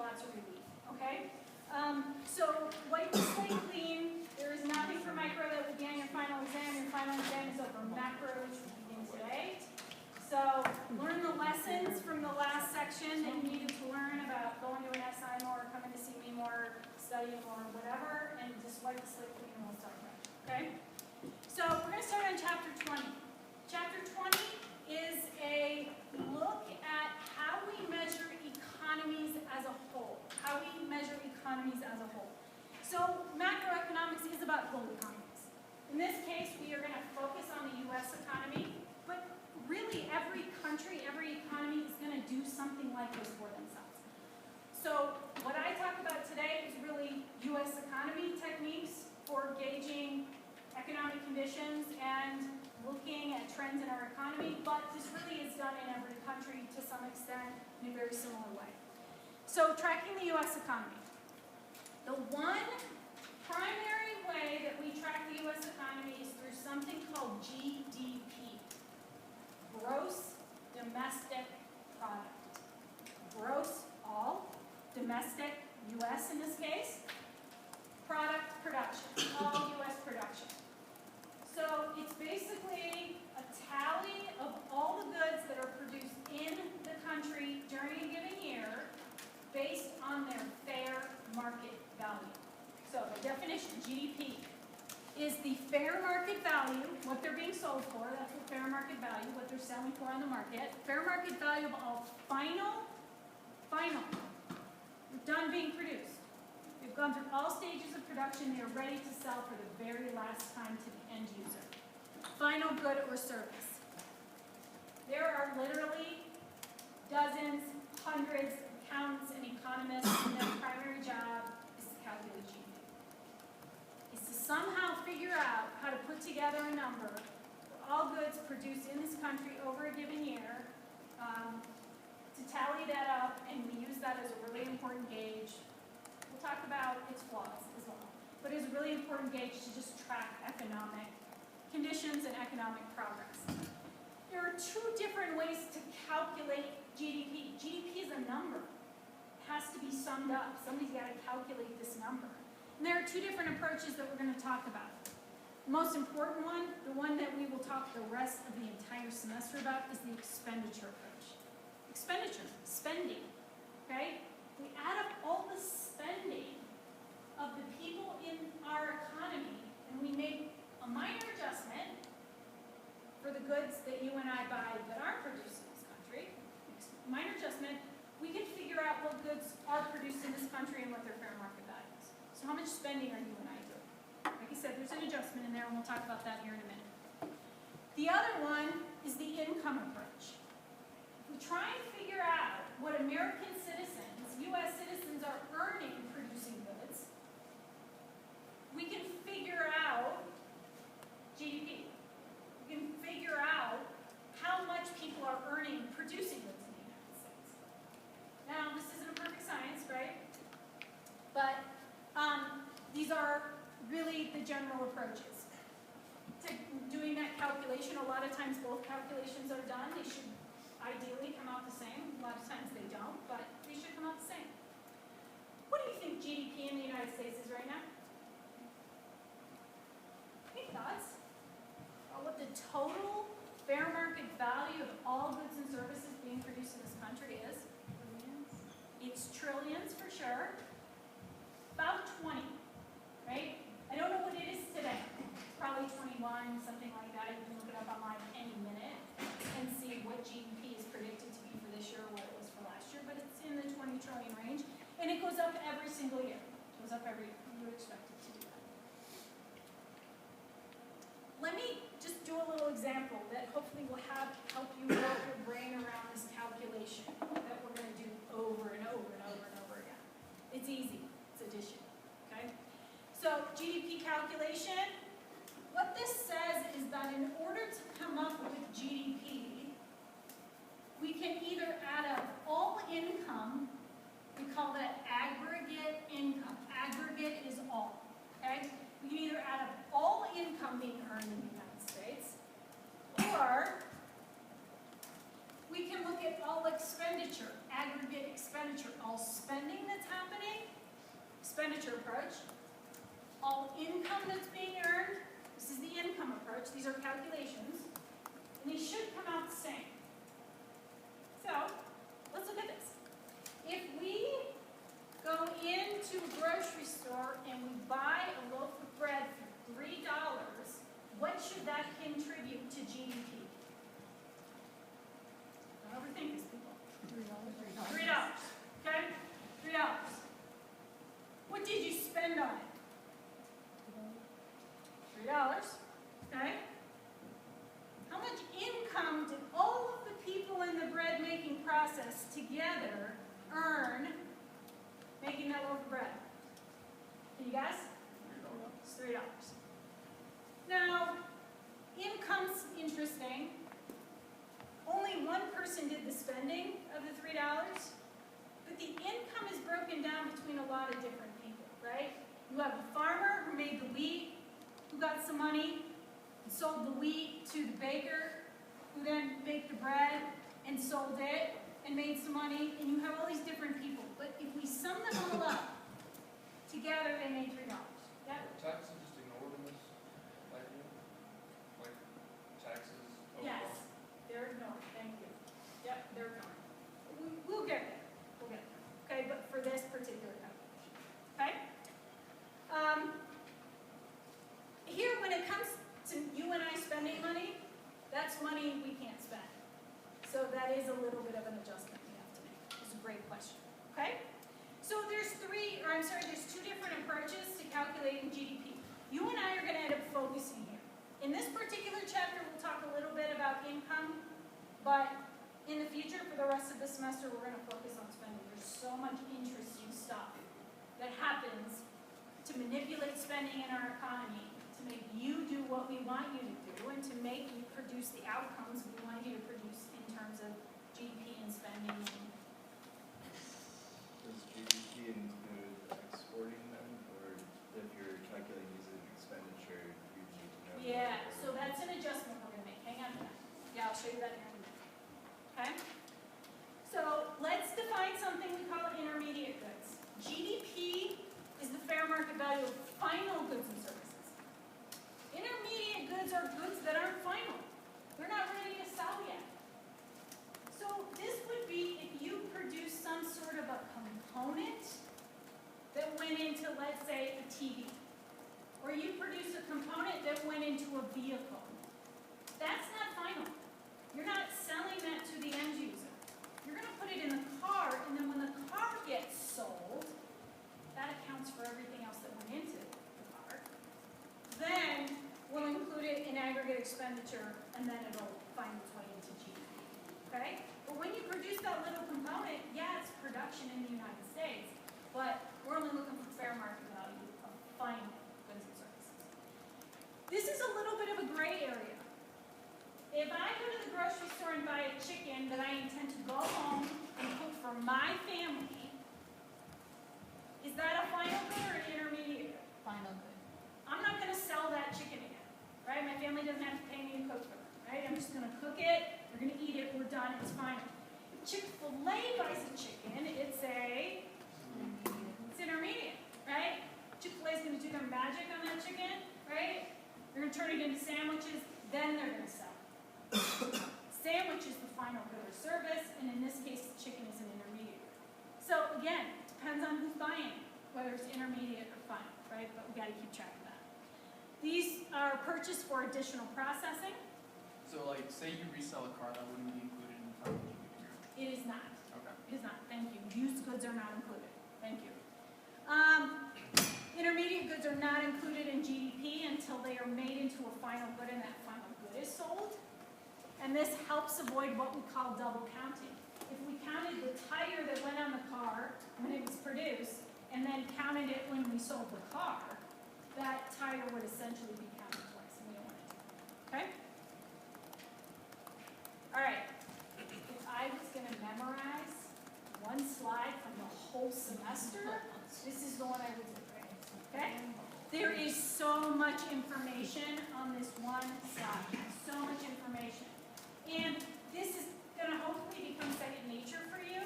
lots of relief, okay? So wipe the slate clean. There is nothing for micro that will be on your final exam. Your final exam is over macro, which will begin today. So learn the lessons from the last section that you needed to learn about going to an SI more, coming to see me more, studying more, whatever, and just wipe the slate clean and we'll start fresh, okay? So we're going to start on chapter 20. Chapter 20 is a look at how we measure economies as a whole. How we measure economies as a whole. So macroeconomics is about whole economies. In this case, we are going to focus on the U.S. economy, but really every country, every economy is going to do something like this for themselves. So what I talk about today is really U.S. economy techniques for gauging economic conditions and looking at trends in our economy, but this really is done in every country to some extent in a very similar way. So tracking the U.S. economy. The one primary way that we track the U.S. economy is through something called GDP, Gross Domestic Product. Gross, all, domestic, U.S. in this case, product production, all U.S. production. So it's basically a tally of all the goods that are produced in the country during a given year based on their fair market value. So the definition, GDP, is the fair market value, what they're being sold for, that's what fair market value, what they're selling for on the market, fair market value of all final, done being produced. They've gone through all stages of production. They are ready to sell for the very last time to the end user. Final good or service. There are literally dozens, hundreds of accountants and economists, and their primary job is to calculate GDP. Is to somehow figure out how to put together a number for all goods produced in this country over a given year, to tally that up, and we use that as a really important gauge. We'll talk about its flaws as well. But it's a really important gauge to just track economic conditions and economic progress. There are two different ways to calculate GDP. GDP is a number. It has to be summed up. Somebody's got to calculate this number. And there are two different approaches that we're going to talk about. The most important one, the one that we will talk the rest of the entire semester about, is the expenditure approach. Expenditure, spending, okay? We add up all the spending of the people in our economy, and we make a minor adjustment for the goods that you and I buy that aren't produced in this country. Minor adjustment, we can figure out what goods are produced in this country and what their fair market value is. So how much spending are you and I doing? Like I said, there's an adjustment in there, and we'll talk about that here in a minute. The other one is the income approach. We try and figure out what American citizens, U.S. citizens, are earning producing goods. We can figure out GDP. We can figure out how much people are earning producing goods in the United States. Now, this isn't a perfect science, right? But these are really the general approaches to doing that calculation. A lot of times both calculations are done. They should ideally come out the same. A lot of times they don't, but they should come out the same. What do you think GDP in the United States is right now? Any thoughts about what the total fair market value of all goods and services being produced in this country is? Trillions. It's trillions for sure. About 20, right? I don't know what it is today. It's probably 21, something like that. You can look it up online any minute and see what GDP is predicted to be for this year or what it was for last year, but it's in the 20 trillion range, and it goes up every single year. It goes up every year. You would expect it to do that. Let me just do a little example that hopefully will help you wrap your brain around this calculation that we're going to do over and over and over and over again. It's easy. It's addition. Okay? So GDP calculation, what this says is that in order to come up with GDP, we can either add up all income, we call that aggregate income. Aggregate is all, okay? We can either add up all income being earned in the United States, or we can look at all expenditure, aggregate expenditure, all spending that's happening, expenditure approach, all income that's being earned, this is the income approach, these are calculations, and these should come out the same. So, let's look at this. If we go into a grocery store and we buy a loaf of bread for $3, what should that contribute to GDP? Don't overthink this, people. $3. Okay? $3. What did you spend on it? $3. Okay? How much income did all of the people in the bread making process together earn making that loaf of bread? Can you guess? It's $3. Now, income's interesting. Only one person did the spending of the $3, but the income is broken down between a lot of different people, right? You have a farmer who made the wheat, who got some money, and sold the wheat to the baker, who then baked the bread and sold it and made some money, and you have all these different people. But if we sum them all up, together they made $3. Yeah? Taxes just ignored in this idea? Like taxes overall? Yes, they're ignored. Thank you. Yep, they're ignored. We'll get there. We'll get there. Okay, but for this particular calculation. Okay? Here, when it comes to you and I spending money, that's money we can't spend. So that is a little bit of an adjustment we have to make. It's a great question. Okay? So there's two different approaches to calculating GDP. You and I are going to end up focusing here. In this particular chapter, we'll talk a little bit about income, but in the future, for the rest of the semester, we're going to focus on spending. There's so much interesting stuff that happens to manipulate spending in our economy, to make you do what we want you to do, and to make you produce the outcomes we want you to produce in terms of GDP and spending. Does GDP include exporting them, or if you're calculating using expenditure, you need to know? Yeah, so that's an adjustment we're going to make. Hang on to that. Yeah, I'll show you that in a minute. Okay? So let's define something we call intermediate goods. GDP is the fair market value of final goods and services. Intermediate goods are goods that aren't final. They're not ready to sell yet. So this would be if you produce some sort of a component that went into, let's say, a TV. Or you produce a component that went into a vehicle. That's not final. You're not selling that to the end user. You're going to put it in the car, and then when the car gets sold, that accounts for everything else that went into the car. Then we'll include it in aggregate expenditure, and then it'll find its way into GDP. Okay? But when you produce that little component, yeah, it's production in the United States, but we're only looking for fair market value of final goods and services. This is a little bit of a gray area. If I go to the grocery store and buy a chicken that I intend to go home and cook for my family, is that a final good or an intermediate good? Final good. I'm not going to sell that chicken again, right? My family doesn't have to pay me to cook for them, right? I'm just going to cook it, we're going to eat it, we're done, it's fine. If Chick-fil-A buys a chicken, it's intermediate, right? Chick-fil-A is going to do their magic on that chicken, right? They're going to turn it into sandwiches, then they're going to sell it. Sandwich is the final good or service, and in this case, the chicken is an intermediate. So again, depends on who's buying it, whether it's intermediate or final, right? But we got to keep track of that. These are purchased for additional processing. So like, say you resell a car, that wouldn't be included in the final GDP. It is not. Okay. It is not. Thank you. Used goods are not included. Thank you. Intermediate goods are not included in GDP until they are made into a final good and that final good is sold. And this helps avoid what we call double counting. If we counted the tire that went on the car when it was produced and then counted it when we sold the car, that tire would essentially be counted twice, and we don't want it to. Okay? All right. If I was going to memorize one slide from the whole semester, this is the one I would do. Okay? There is so much information on this one slide. So much information. And this is going to hopefully become second nature for you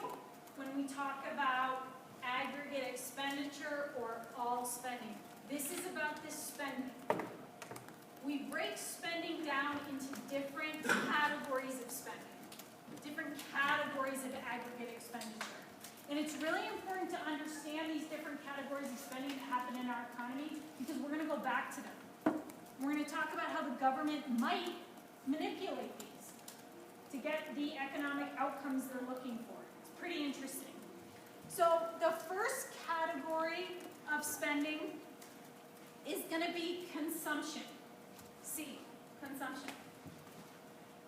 This is about this spending. We break spending down into different categories of spending, different categories of aggregate expenditure. And it's really important to understand these different categories of spending that happen in our economy because we're going to go back to them. We're going to talk about how the government might manipulate these to get the economic outcomes they're looking for. It's pretty interesting. So the first category of spending is going to be consumption. C, consumption.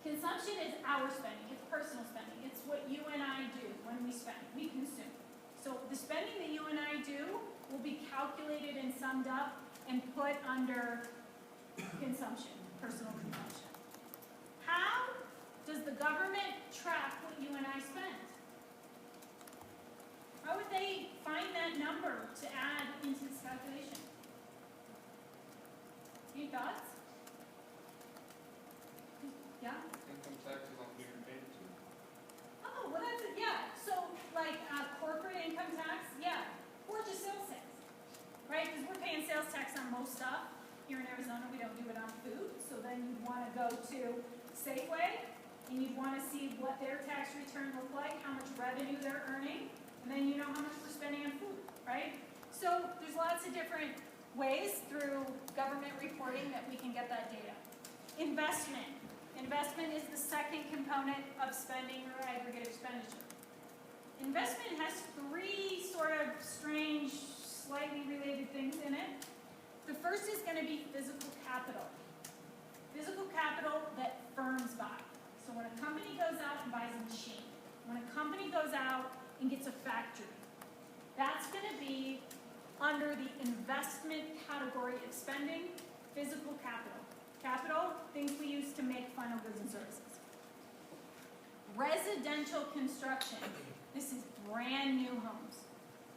Consumption is our spending. It's personal spending. It's what you and I do when we spend. We consume. So the spending that you and I do will be calculated and summed up and put under consumption, personal consumption. How does the government track what you and I spend? How would they find that number to add into this calculation? Any thoughts? Yeah? Income taxes on who you're paid to. Oh, well that's it, yeah. So like corporate income tax, yeah. Or just sales tax, right? Because we're paying sales tax on most stuff. Here in Arizona, we don't do it on food. So then you'd want to go to Safeway and you'd want to see what their tax return looked like, how much revenue they're earning, and then you know how much we're spending on food, right? So there's lots of different ways through government reporting that we can get that data. Investment. Investment is the second component of spending or aggregate expenditure. Investment has three sort of strange, slightly related things in it. The first is going to be physical capital. Physical capital that firms buy. So when a company goes out and buys a machine, when a company goes out and gets a factory, that's going to be under the investment category of spending, physical capital. Capital, things we use to make final goods and services. Residential construction. This is brand new homes.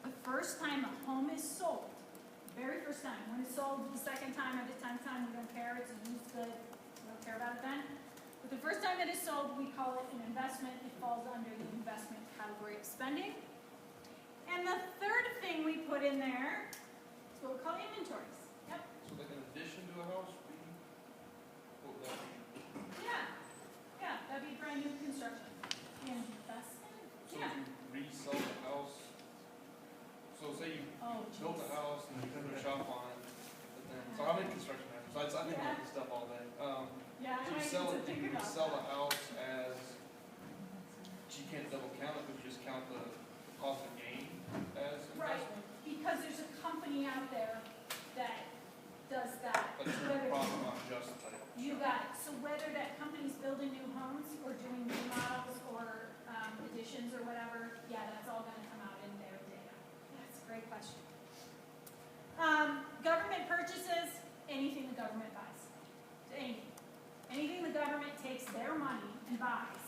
The first time a home is sold, very first time. When it's sold the second time or the 10th time, we don't care. It's a used good. We don't care about it then. But the first time it is sold, we call it an investment. It falls under the investment category of spending. And the third thing we put in there is what we call inventories. Yep. So like in addition to a house, what would that be? Yeah. Yeah, that'd be brand new construction. Investment? So Yeah. if you resell the house, so say you Oh, built a jeez. house and you put a shop on it, but then, so I'm in construction now, so I think about this stuff all day. Yeah, So I you need sell to it, do think you about resell that. the house as, you can't double count it, but you just count the cost of gain as Right, investment? because there's a company out there that does that. But it's Whether- profit on just like. You got it. So whether that company's building new homes or doing remodels or additions or whatever, yeah, that's all gonna come out in their data. That's a great question. Government purchases, anything the government buys. Anything. Anything the government takes their money and buys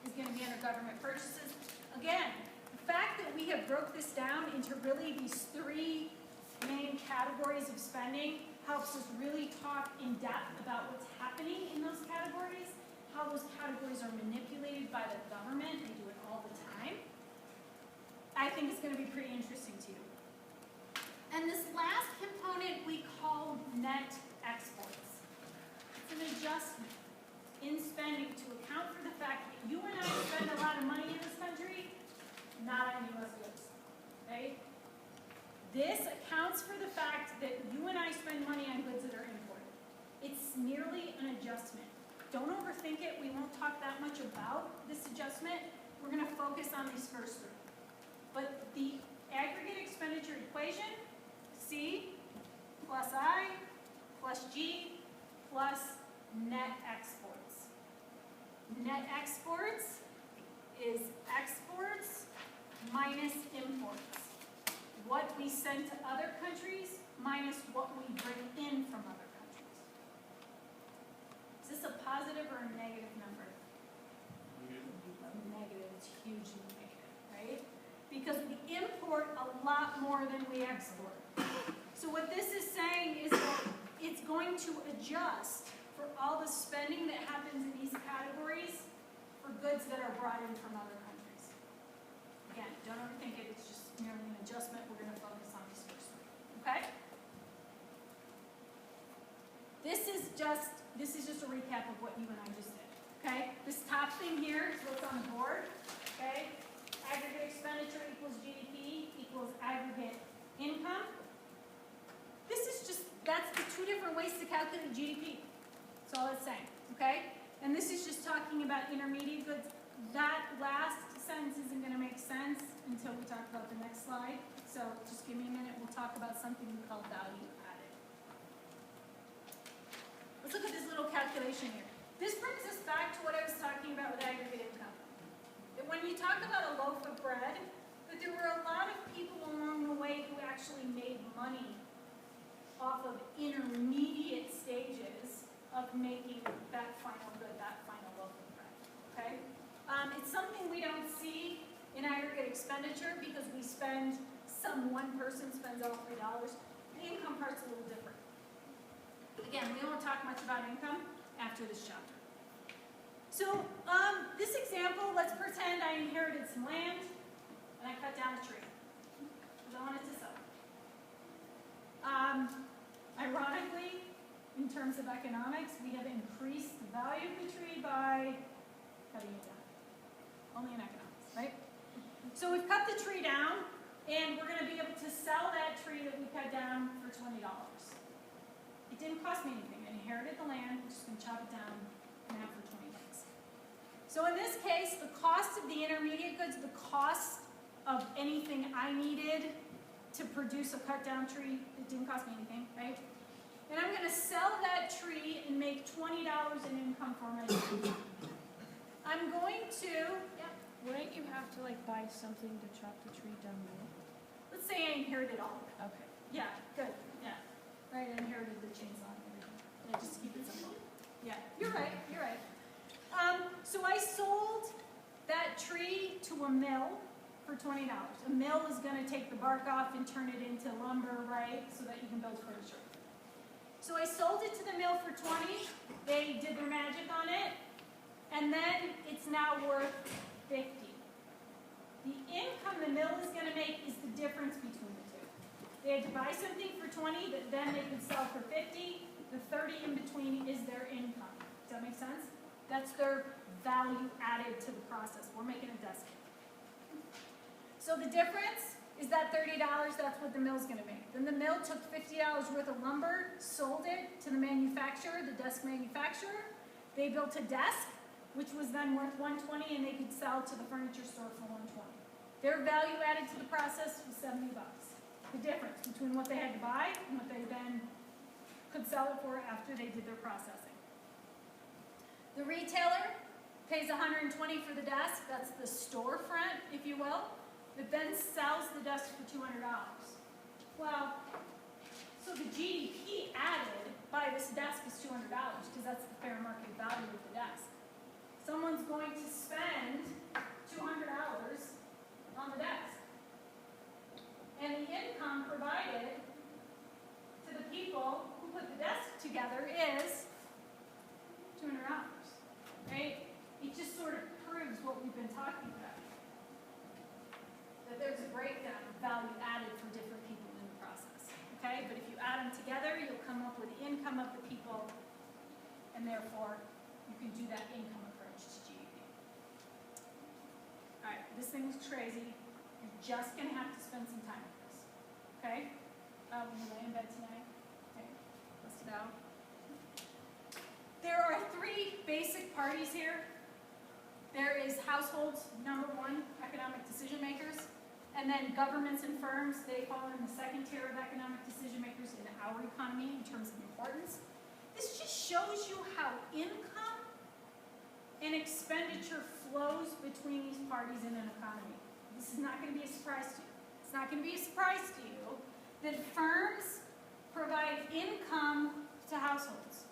is gonna be under government purchases. Again, the fact that we have broke this down into really these three main categories of spending helps us really talk in depth about what's happening in those categories, how those categories are manipulated by the government. They do it all the time. I think it's going to be pretty interesting to you. And this last component we call net exports. It's an adjustment in spending to account for the fact that you and I spend a lot of money in this country, not on U.S. goods, right? This accounts for the fact that you and I spend money on goods that are imported. It's merely an adjustment. Don't overthink it. We won't talk that much about this adjustment. We're going to focus on these first three. But the aggregate expenditure equation, C plus I plus G plus net exports. Net exports is exports minus imports. What we send to other countries minus what we bring in from other countries. Is this a positive or a negative number? Negative, it's hugely negative, right? Because we import a lot more than we export. So what this is saying is that it's going to adjust for all the spending that happens in these categories for goods that are brought in from other countries. Again, don't overthink it, it's just merely an adjustment. We're going to focus on this first one, okay? this is just a recap of what you and I just did, okay? This top thing here is what's on the board, okay? Aggregate expenditure equals GDP equals aggregate income. This is just, that's the two different ways to calculate GDP. That's all it's saying, okay? And this is just talking about intermediate goods. That last sentence isn't going to make sense until we talk about the next slide. So just give me a minute. We'll talk about something we call value added. Let's look at this little calculation here. This brings us back to what I was talking about with aggregate income. That when you talk about a loaf of bread, that there were a lot of people along the way who actually made money off of intermediate stages of making that final good, that final loaf of bread, okay? It's something we don't see in aggregate expenditure because one person spends all $3. The income part's a little different. Again, we won't talk much about income after this chapter. So, this example, let's pretend I inherited some land and I cut down a tree because I wanted to sell it. Ironically, in terms of economics, we have increased the value of the tree by cutting it down. Only in economics, right? So we've cut the tree down, and we're going to be able to sell that tree that we cut down for $20. It didn't cost me anything. I inherited the land, we're just going to chop it down in half for $20. So in this case, the cost of the intermediate goods, the cost of anything I needed to produce a cut down tree, it didn't cost me anything, right? And I'm going to sell that tree and make $20 in income for my tree. I'm going to, yeah. Wouldn't you have to like buy something to chop the tree down with? Let's say I inherited all of it. Okay. Yeah, good, yeah. Right, I inherited the chainsaw and everything. Yeah, just keep it simple. Yeah, you're right, you're right. So I sold that tree to a mill for $20. A mill is going to take the bark off and turn it into lumber, right, so that you can build furniture. So I sold it to the mill for $20. They did their magic on it, and then it's now worth $50. The income the mill is going to make is the difference between the two. They had to buy something for $20 that then they could sell for $50. The $30 in between is their income. Does that make sense? That's their value added to the process. We're making a desk. So the difference is that $30, that's what the mill's going to make. Then the mill took $50 worth of lumber, sold it to the manufacturer, the desk manufacturer. They built a desk, which was then worth $120, and they could sell to the furniture store for $120. Their value added to the process was $70. The difference between what they had to buy and what they then could sell it for after they did their processing. The retailer pays $120 for the desk. That's the storefront, if you will, that then sells the desk for $200. Well, so the GDP added by this desk is $200 because that's the fair market value of the desk. Someone's going to spend $200 on the desk. And the income provided to the people who put the desk together is $200, right? It just sort of proves what we've been talking about. That there's a breakdown of value added for different people in the process, okay? But if you add them together, you'll come up with the income of the people, and therefore, you can do that income approach to GDP. All right, this thing's crazy. You're just going to have to spend some time with this, okay? When you lay in bed tonight, okay, bust it out. There are three basic parties here. There is households, number one, economic decision makers, and then governments and firms, they fall in the second tier of economic decision makers in our economy in terms of importance. This just shows you how income and expenditure flows between these parties in an economy. This is not going to be a surprise to you. It's not going to be a surprise to you that firms provide income to households.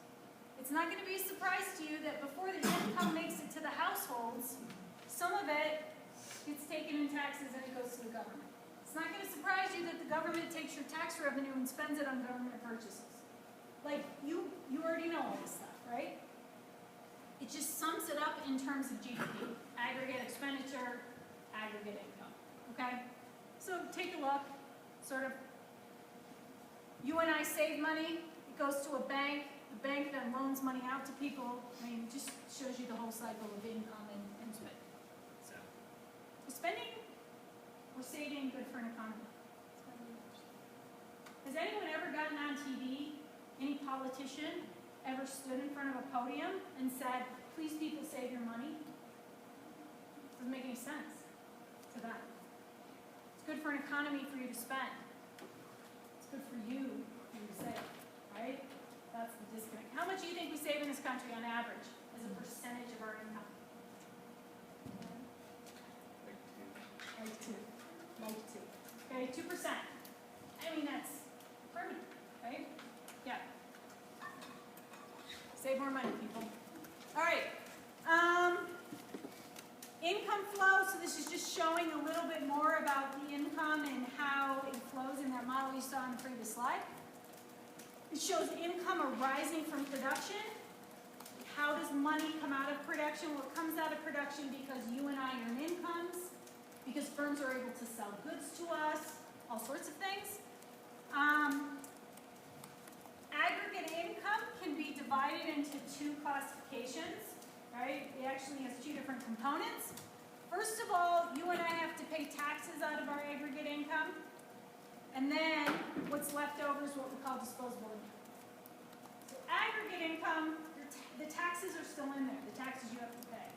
It's not going to be a surprise to you that before the income makes it to the households, some of it gets taken in taxes and it goes to the government. It's not going to surprise you that the government takes your tax revenue and spends it on government purchases. Like, you already know all this stuff, right? It just sums it up in terms of GDP, aggregate expenditure, aggregate income, okay? So take a look, sort of, you and I save money, it goes to a bank, the bank then loans money out to people. I mean, it just shows you the whole cycle of income and spending. So, spending or saving good for an economy? Has anyone ever gotten on TV, any politician ever stood in front of a podium and said, please people save your money? Doesn't make any sense to them. It's good for an economy for you to spend. It's good for you to save, right? That's the disconnect. How much do you think we save in this country on average as a percentage of our income? Like two. Like two. Okay, 2%. I mean, that's permanent, right? Yeah. Save more money, people. All right. Income flow. So this is just showing a little bit more about the income and how it flows in that model you saw on the previous slide. It shows income arising from production. How does money come out of production? Well, it comes out of production because you and I earn incomes, because firms are able to sell goods to us, all sorts of things. Aggregate income can be divided into two classifications, right? It actually has two different components. First of all, you and I have to pay taxes out of our aggregate income. And then what's left over is what we call disposable income. So aggregate income, the taxes are still in there, the taxes you have to pay.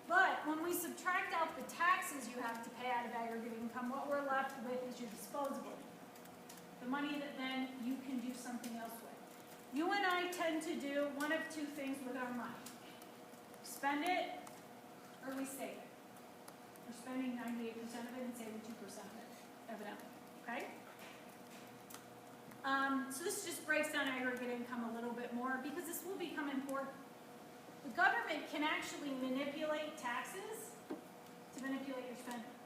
But when we subtract out the taxes you have to pay out of aggregate income, what we're left with is your disposable income. The money that then you can do something else with. You and I tend to do one of two things with our money. Spend it, or we save it. We're spending 98% of it and saving 2% of it, evidently. Okay? So this just breaks down aggregate income a little bit more because this will become important. The government can actually manipulate taxes to manipulate your spending.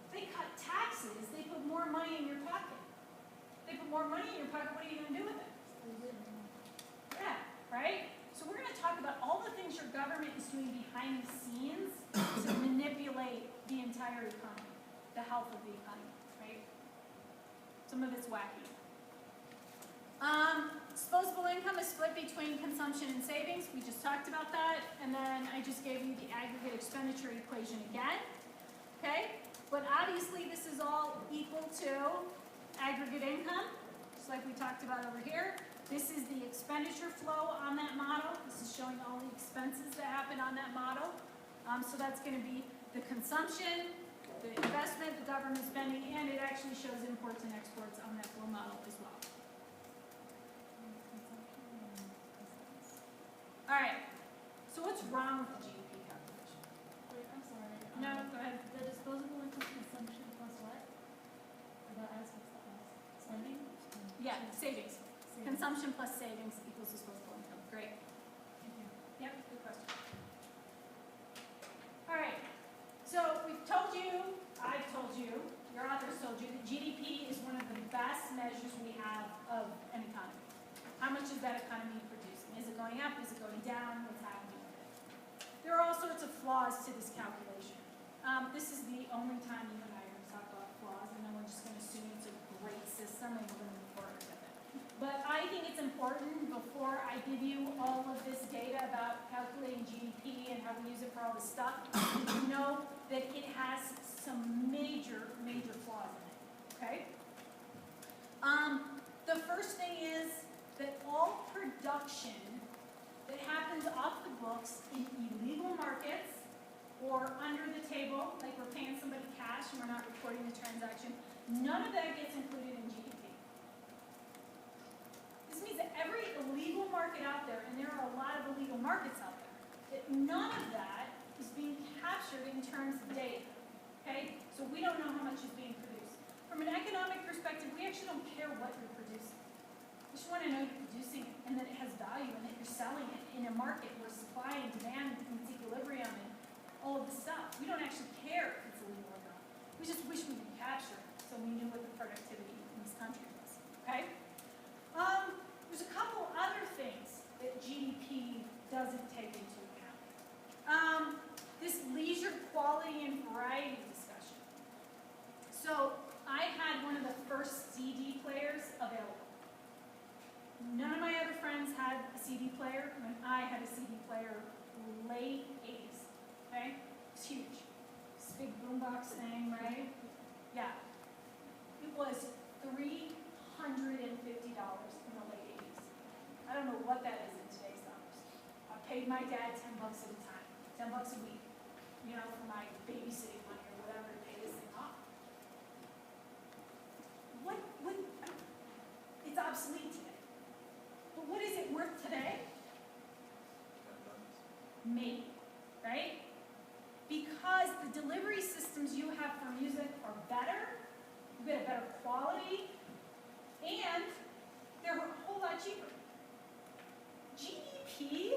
If they cut taxes, they put more money in your pocket. They put more money in your pocket, what are you going to do with it? Yeah, right? So we're going to talk about all the things your government is doing behind the scenes to manipulate the entire economy, the health of the economy, right? Some of it's wacky. Disposable income is split between consumption and savings. We just talked about that. And then I just gave you the aggregate expenditure equation again. Okay? But obviously this is all equal to aggregate income, just like we talked about over here. This is the expenditure flow on that model. This is showing all the expenses that happen on that model. So that's going to be the consumption, the investment, the government spending, and it actually shows imports and exports on that flow model as well. All right. So what's wrong with the GDP calculation? Wait, I'm sorry. No, go ahead. The disposable income consumption plus what? Or the as what's the as? Spending? Yeah, savings. Savings. Consumption plus savings equals disposable income. Great. Thank you. Yep, good question. All right. So we've told you, I've told you, your authors told you that GDP is one of the best measures we have of an economy. How much is that economy producing? Is it going up? Is it going down? What's happening with it? There are all sorts of flaws to this calculation. This is the only time you and I are going to talk about flaws, and then we're just going to assume it's a great system and we're going to move forward with it. But I think it's important, before I give you all of this data about calculating GDP and how we use it for all this stuff, to know that it has some major, major flaws in it. Okay? The first thing is that all production that happens off the books in illegal markets or under the table, like we're paying somebody cash and we're not recording the transaction, none of that gets included in GDP. This means that every illegal market out there, and there are a lot of illegal markets out there, that none of that is being captured in terms of data. Okay? So we don't know how much is being produced. From an economic perspective, we actually don't care what you're producing. We just want to know you're producing it and that it has value and that you're selling it in a market where supply and demand and equilibrium and all of this stuff. We don't actually care if it's illegal or not. We just wish we could capture it so we knew what the productivity in this country was. Okay? There's a couple other things that GDP doesn't take into account. This leisure, quality, and variety discussion. So I had one of the first CD players available. None of my boombox thing, right? Yeah. It was $350 in the late 80s. I don't know what that is in today's dollars. I paid my dad $10 at a time, $10 a week, you know, for my babysitting money or whatever to pay this thing off. It's obsolete today. But what is it worth today? Maybe, right? Because the delivery systems you have for music are better, you get a better quality, and they're a whole lot cheaper. GDP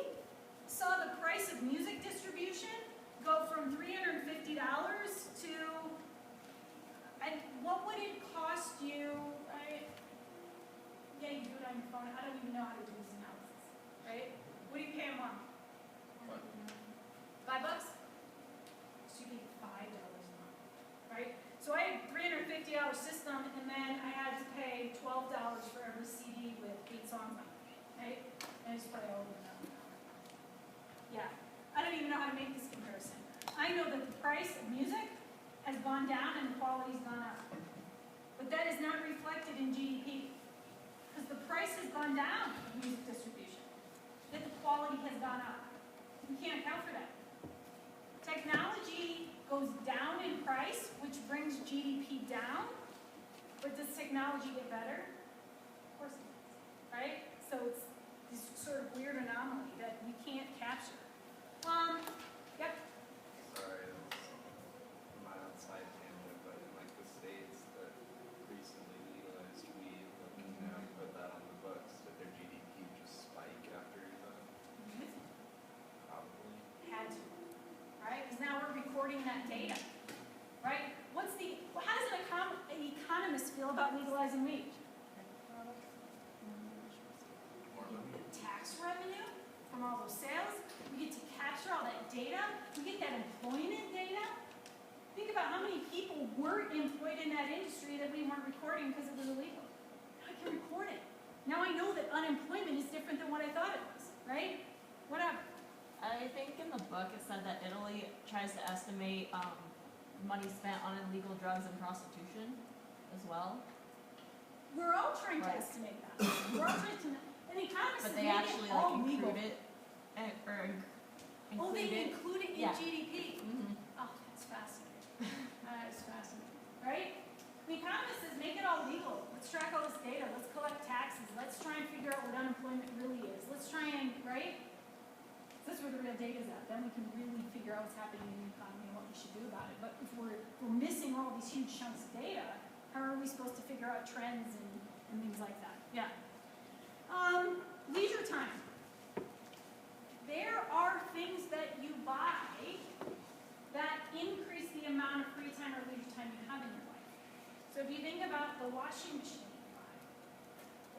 saw the price of music distribution go from $350 to, and what would it cost you? Yeah, you do it on your phone. I don't even know how to do this analysis, right? What do you pay a month? $5? So you pay $5 a month, right? So I had a $350 system, and then I had to pay $12 for every CD with 8 songs on it, right? And I just play over and over and over. Yeah, I don't even know how to make this comparison. I know that the price of music has gone down and the quality's gone up. But that is not reflected in GDP. Because the price has gone down of music distribution. That the quality has gone up. We can't account for that. Technology goes down in price, which brings GDP down. But does technology get better? Of course it does, right? So it's this sort of weird anomaly that we can't capture. Yep. Sorry, that's my outside tangent, but in like the states that recently legalized weed, looking now put that on the books, did their GDP just spike after that? Probably. Had to, right? Because now we're recording that data, right? How does an economist feel about legalizing weed? More money. Tax revenue from all those sales. We get to capture all that data. We get that employment data. Think about how many people were employed in that industry that we weren't recording because it was illegal. Now I can record it. Now I know that unemployment is different than what I thought it was, right? Whatever. I think in the book it said that Italy tries to estimate money spent on illegal drugs and prostitution as well. We're all trying to Right. estimate that. We're all trying to, and economists But have they made actually it all like legal. include it or Oh, include they it. include it in Yeah. GDP. Mm-hmm. Oh, that's fascinating. That is fascinating, right? The economist says, make it all legal. Let's track all this data. Let's collect taxes. Let's try and figure out what unemployment really is. Let's try and, right? That's where the real data is at. Then we can really figure out what's happening in the economy and what we should do about it. But if we're missing all these huge chunks of data, how are we supposed to figure out trends and things like that? Yeah. Leisure time. There are things that you buy that increase the amount of free time or leisure time you have in your life. So if you think about the washing machine you buy,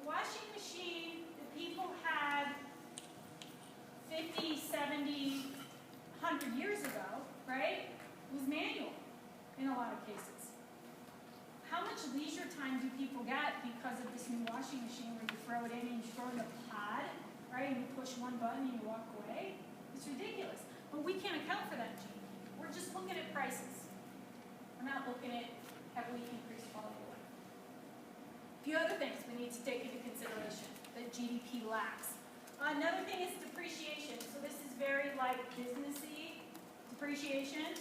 the washing machine that people had 50, 70, 100 years ago, right, was manual in a lot of cases. How much leisure time do people get because of this new washing machine where you throw it in and you throw it in a pod, right, and you push one button and you walk away? It's ridiculous. But we can't account for that in GDP. We're just looking at prices. We're not looking at have we increased quality of life. A few other things we need to take into consideration that GDP lacks. Another thing is depreciation. So this is very like businessy depreciation.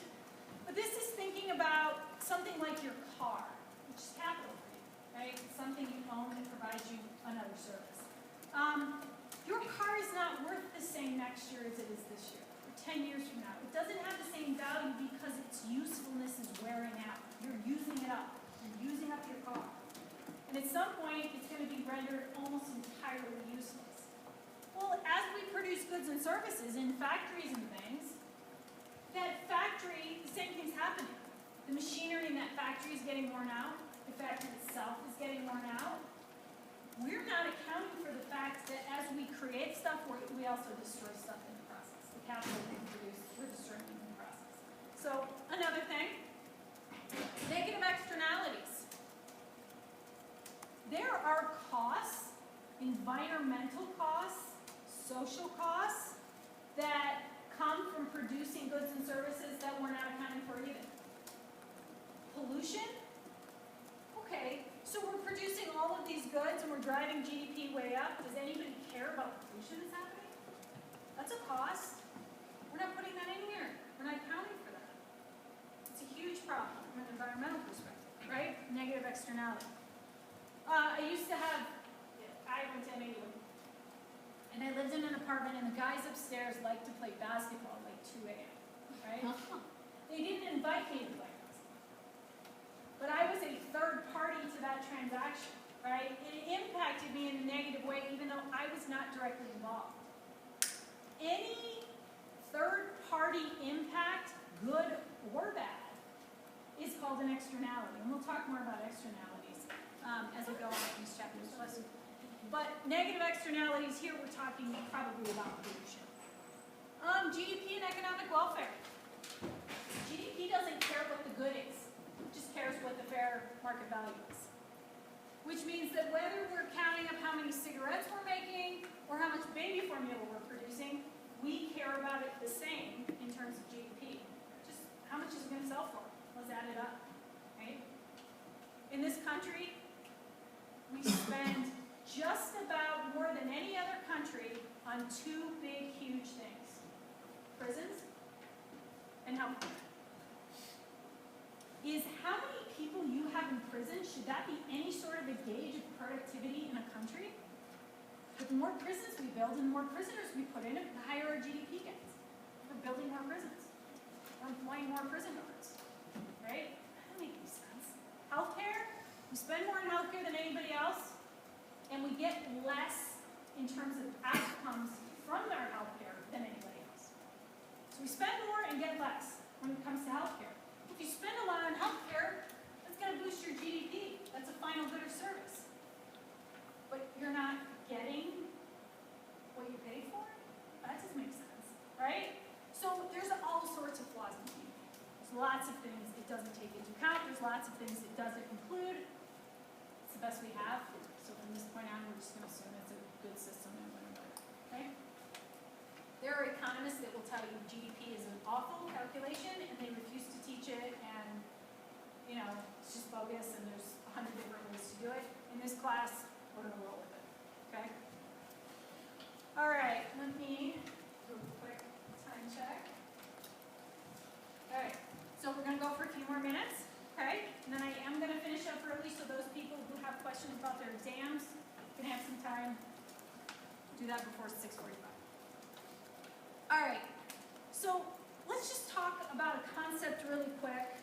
But this is thinking about something like your car, which is capital for you, right? It's something you own that provides you another service. Your car is not worth the same next year as it is this year, or 10 years from now. It doesn't have the same value because its usefulness is wearing out. You're using it up. You're using up your car. And at some point, it's going to be rendered almost entirely useless. Well, as we produce goods and services in factories and things, that factory, the same thing's happening. The machinery in that factory is getting worn out. The factory itself is getting worn out. We're not accounting for the fact that as we create stuff, we also destroy stuff in the process. The capital we produce, we're destroying in the process. So, another thing, negative externalities. There are costs, environmental costs, social costs, that come from producing goods and services that we're not accounting for either. pollution? Okay, so we're producing all of these goods and we're driving GDP way up. Does anybody care about the pollution that's happening? That's a cost. We're not putting that in here. We're not accounting for that. It's a huge problem from an environmental perspective, right? Negative externality. I went to MAU, and I lived in an apartment, and the guys upstairs liked to play basketball like 2 a.m., right? They didn't invite me to play basketball. But I was a third party to that transaction, right? It impacted me in a negative way, even though I was not directly involved. Any third party impact, good or bad, is called an externality. And we'll talk more about externalities as we go on in these chapters. But negative externalities, here we're talking probably about pollution. GDP and economic welfare. GDP doesn't care what the good is. It just cares what the fair market value is. Which means that whether we're counting up how many cigarettes we're making or how much baby formula we're producing, we care about it the same in terms of GDP. Just how much is it going to sell for? Let's add it up, right? In this country, we spend just about more than any other country on two big, huge things. Prisons and healthcare. Is how many people you have in prison, should that be any sort of a gauge of productivity in a country? The more prisons we build and the more prisoners we put in it, the higher our GDP gets. We're building more prisons. We're employing more prison guards. Right? That doesn't make any sense. Healthcare, we spend more on healthcare than anybody else, and we get less in terms of outcomes from our healthcare than anybody else. So we spend more and get less when it comes to healthcare. If you spend a lot on healthcare, that's going to boost your GDP. That's a final good or service. But you're not getting what you pay for? That doesn't make sense, right? So there's all sorts of flaws in GDP. There's lots of things it doesn't take into account. There's lots of things it doesn't include. It's the best we have. So from this point on, we're just going to assume it's a good system and whatever. Okay? There are economists that will tell you GDP is an awful calculation and they refuse to teach it, and it's just bogus and there's 100 different ways to do it. In this class, we're going to roll with it. Okay? All right, let me do a quick time check. All right, so we're going to go for a few more minutes. Okay, and then I am going to finish up early, so those people who have questions about their exams can have some time. Do that before 6:45. All right, so let's just talk about a concept really quick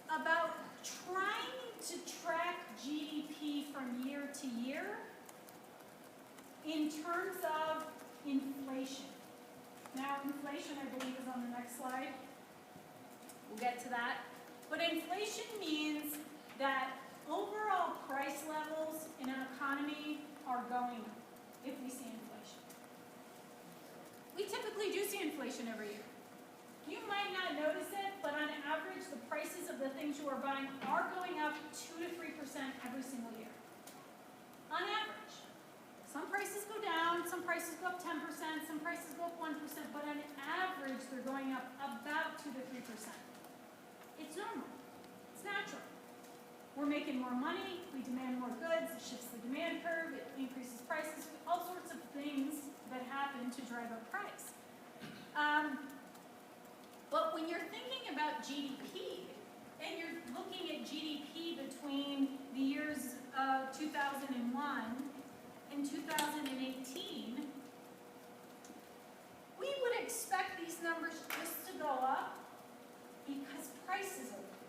about trying to track GDP from year to year in terms of inflation. Now, inflation, I believe, is on the next slide. We'll get to that. But inflation means that overall price levels in an economy are going up if we see inflation. We typically do see inflation every year. You might not notice it, but on average, the prices of the things you are buying are going up 2 to 3% every single year. On average. Some prices go down, some prices go up 10%, some prices go up 1%, but on average, they're going up about 2 to 3%. It's normal. It's natural. We're making more money, we demand more goods, it shifts the demand curve, it increases prices, all sorts of things that happen to drive up price. But when you're thinking about GDP, and you're looking at GDP between the years of 2001 and 2018, we would expect these numbers just to go up because prices are up.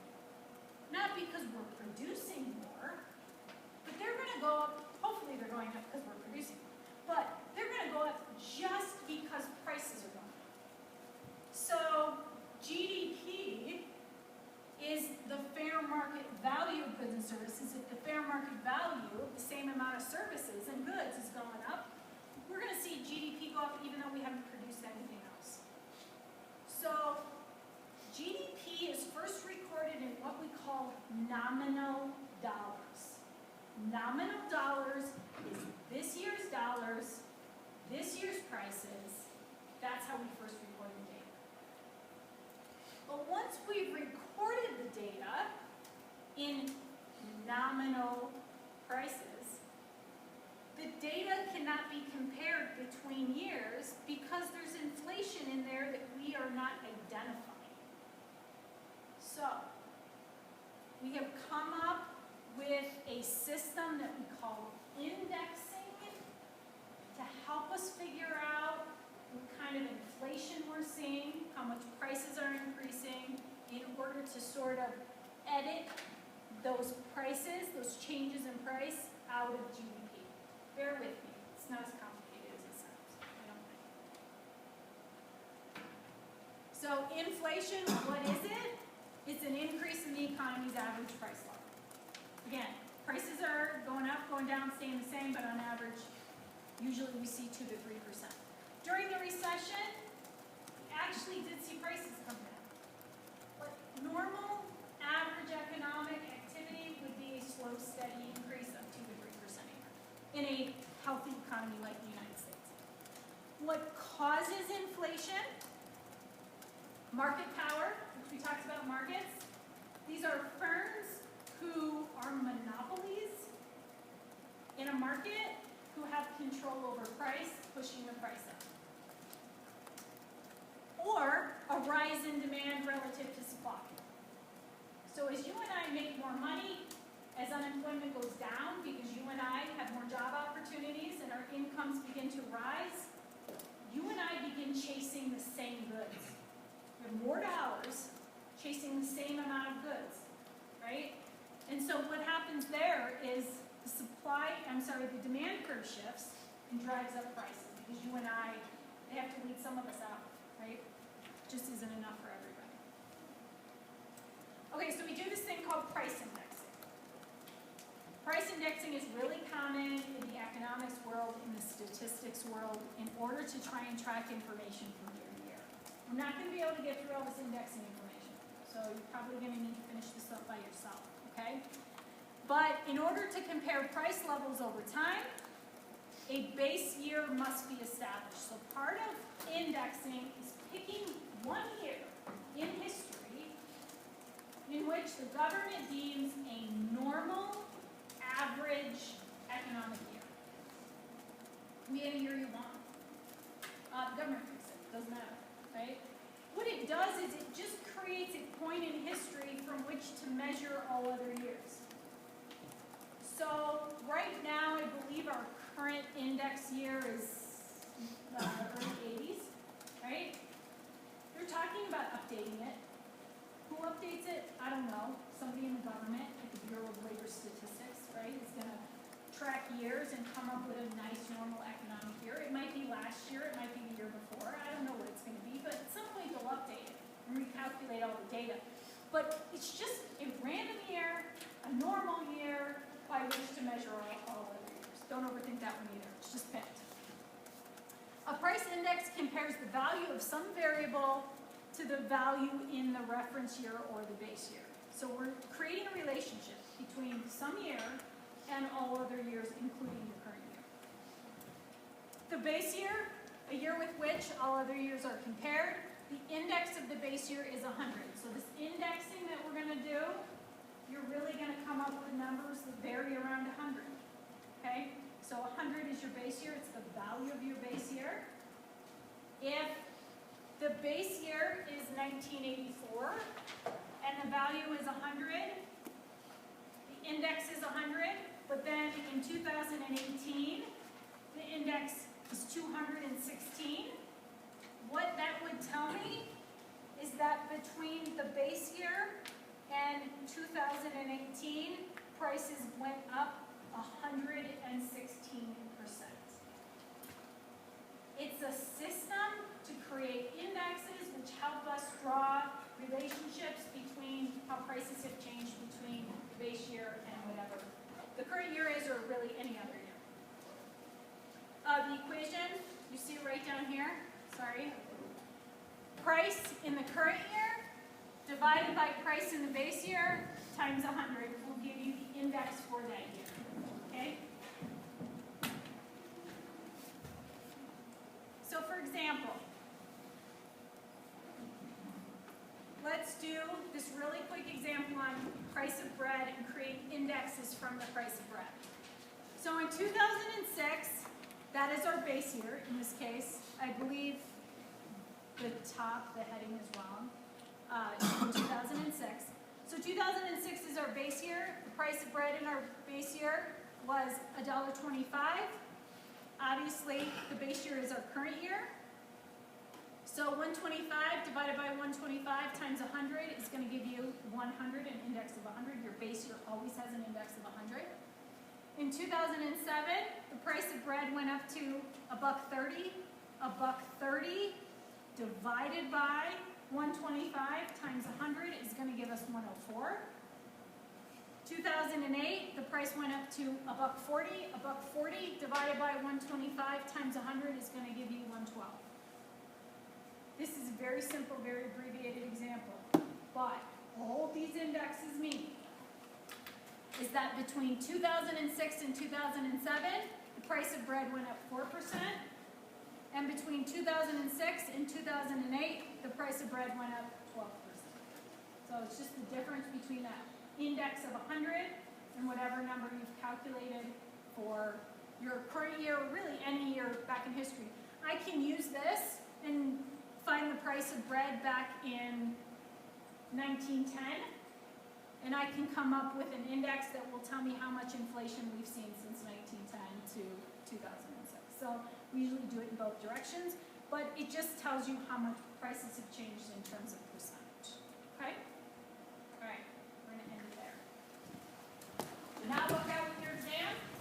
Not because we're producing more, but they're going to go up, hopefully they're going up because we're producing more, but they're going to go up just because prices are going up. So GDP is the fair market value of goods and services. If the fair market value of the same amount of services and goods is going up, we're going to see GDP go up even though we haven't produced anything else. So GDP is first recorded in what we call nominal dollars. Nominal dollars is this year's dollars, this year's prices. That's how we first record the data. we've recorded the data in nominal prices, the data cannot be compared between years because there's inflation in there that we are not identifying. So, we have come up with a system that we call indexing to help us figure out what kind of inflation we're seeing, how much prices are increasing, in order to sort of edit those prices, those changes in price, out of GDP. Bear with me, it's not as complicated as it sounds, I don't think. So inflation, what is it? It's an increase in the economy's average price level. Again, prices are going up, going down, staying the same, but on average, usually we see 2 to 3%. During the recession, we actually did see prices come down. But normal average economic activity would be a slow, steady increase of 2 to 3% a year in a healthy economy like the United States. What causes inflation? Market power, which we talked about markets. These are firms who are monopolies in a market who have control over price, pushing the price up. Or a rise in demand relative to supply. So as you and I make more money, as unemployment goes down because you and I have more job opportunities and our incomes begin to rise, you and I begin chasing the same goods. We have more dollars chasing the same amount of goods, right? And so what happens there is the demand curve shifts and drives up prices because you and I, they have to weed some of us out, right? Just isn't enough for everybody. Okay, so we do this thing called price indexing. Price indexing is really common in the economics world, in the statistics world, in order to try and track information from year to year. I'm not going to be able to get through all this indexing information, so you're probably going to need to finish this up by yourself, okay? But in order to compare price levels over time, a base year must be established. So part of indexing is picking one year in history in which the government deems a normal, average economic year. Be any year you want. The government picks it, doesn't matter, right? What it does is it just creates a point in history from which to measure all other years. So right now, I believe our current index year is the early 80s, right? They're talking about updating it. Who updates it? I don't know. Somebody in the government, like the Bureau of Labor Statistics, right, is going to track years and come up with a nice normal economic year. It might be last year, it might be the year before. I don't know what it's going to be, but at some point they'll update it and recalculate all the data. But it's just a random year, a normal year, by which to measure all other years. Don't overthink that one either. It's just picked. A price index compares the value of some variable to the value in the reference year or the base year. So we're creating a relationship between some year and all other years, including the current year. The base year, a year with which all other years are compared, the index of the base year is 100. So this indexing that we're going to do, you're really going to come up with numbers that vary around 100, okay? So 100 is your base year. It's the value of your base year. If the base year is 1984 and the value is 100, the index is 100, but then in 2018, the index is 216. What that would tell me is that between the base year and 2018, prices went up 116%. It's a system to create indexes which help us draw relationships between how prices have changed between the base year and whatever the current year is, or really any other year. The equation, you see it right down here, sorry. Price in the current year divided by price in the base year times 100 will give you the index for that year, okay? So for example, let's just do this really quick example on price of bread and create indexes from the price of bread. So in 2006, that is our base year in this case. I believe the heading is wrong, in 2006. So 2006 is our base year. The price of bread in our base year was $1.25. Obviously, the base year is our current year. So 125 divided by 125 times 100 is going to give you 100, an index of 100. Your base year always has an index of 100. In 2007, the price of bread went up to $1.30. $1.30 divided by 125 times 100 is going to give us 104. 2008, the price went up to $1.40. $1.40 divided by 125 times 100 is going to give you 112. This is a very simple, very abbreviated example, but all these indexes mean is that between 2006 and 2007, the price of bread went up 4%, and between 2006 and 2008, the price of bread went up 12%. So it's just the difference between that index of 100 and whatever number you've calculated for your current year, or really any year back in history. I can use this and find the price of bread back in 1910, and I can come up with an index that will tell me how much inflation we've seen since 1910 to 2006. So we usually do it in both directions, but it just tells you how much prices have changed in terms of percent.